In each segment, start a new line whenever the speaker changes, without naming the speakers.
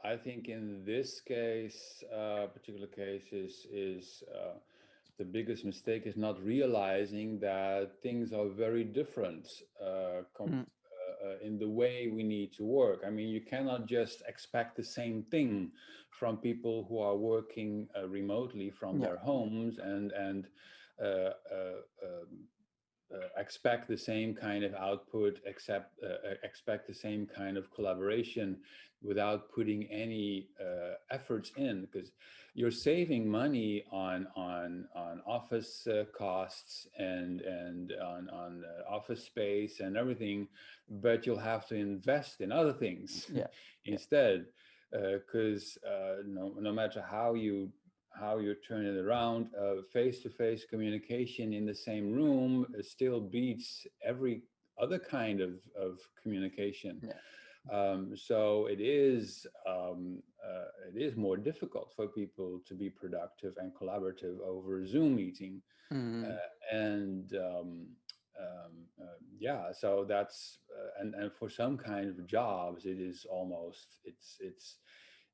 I think in this case, particular case is the biggest mistake is not realizing that things are very different in the way we need to work. I mean, you cannot just expect the same thing from people who are working remotely from their homes and uh, uh, um, expect the same kind of output, expect the same kind of collaboration without putting any efforts in, because you're saving money on office costs and on office space and everything, but you'll have to invest in other things instead, because no matter how you turn it around, face-to-face communication in the same room still beats every other kind of communication. So it is more difficult for people to be productive and collaborative over a Zoom meeting. So that's and for some kind of jobs, it is almost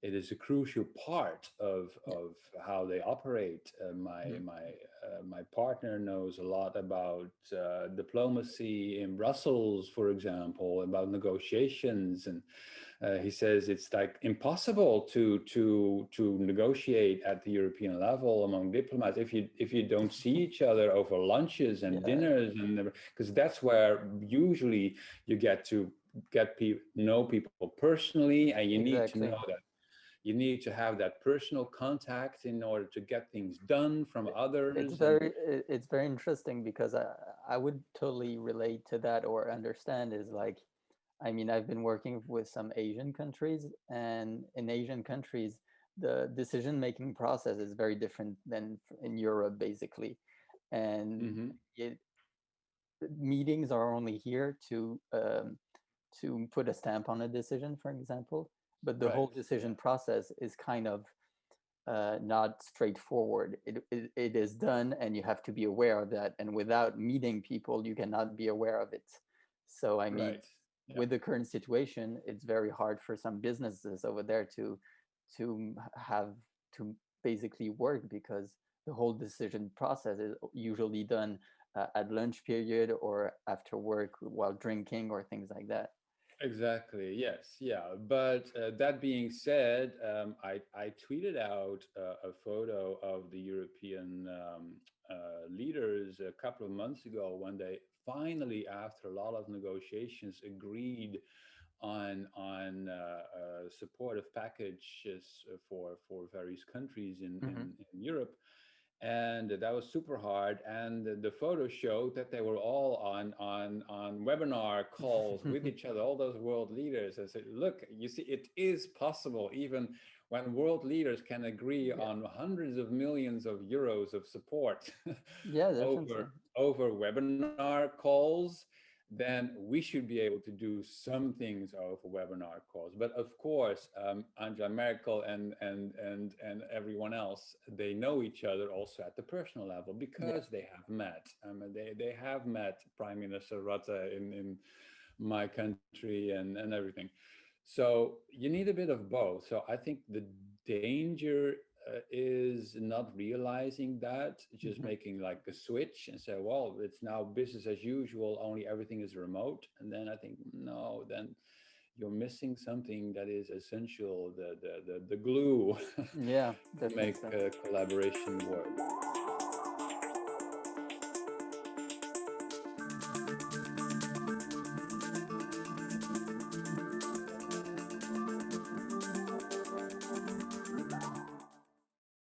it is a crucial part of how they operate. My partner knows a lot about diplomacy in Brussels, for example, about negotiations, and he says it's like impossible to negotiate at the European level among diplomats if you don't see each other over lunches and dinners, and because that's where usually you get to know people personally, and you need to know that. You need to have that personal contact in order to get things done from others.
It's very interesting, because I would totally relate to that or understand is like, I mean, I've been working with some Asian countries, and in Asian countries, the decision-making process is very different than in Europe, basically. And meetings are only here to put a stamp on a decision, for example. But the whole decision process is kind of not straightforward. It is done, and you have to be aware of that. And without meeting people, you cannot be aware of it. So, I mean, with the current situation, it's very hard for some businesses over there to have to basically work, because the whole decision process is usually done at lunch period or after work while drinking or things like that.
Exactly. Yes. Yeah. But that being said, I tweeted out a photo of the European leaders a couple of months ago when they finally, after a lot of negotiations, agreed on supportive packages for various countries in Europe. And that was super hard. And the photo showed that they were all on webinar calls with each other, all those world leaders. I said, look, you see, it is possible, even when world leaders can agree on hundreds of millions of euros of support over webinar calls, then we should be able to do some things over webinar calls. But of course, Angela Merkel and everyone else, they know each other also at the personal level, because they have met. They have met Prime Minister Rutte in my country and everything. So you need a bit of both. So I think the danger is not realizing that, just making like a switch and say, well, it's now business as usual, only everything is remote. And then I think, no, then you're missing something that is essential, the glue to make collaboration work.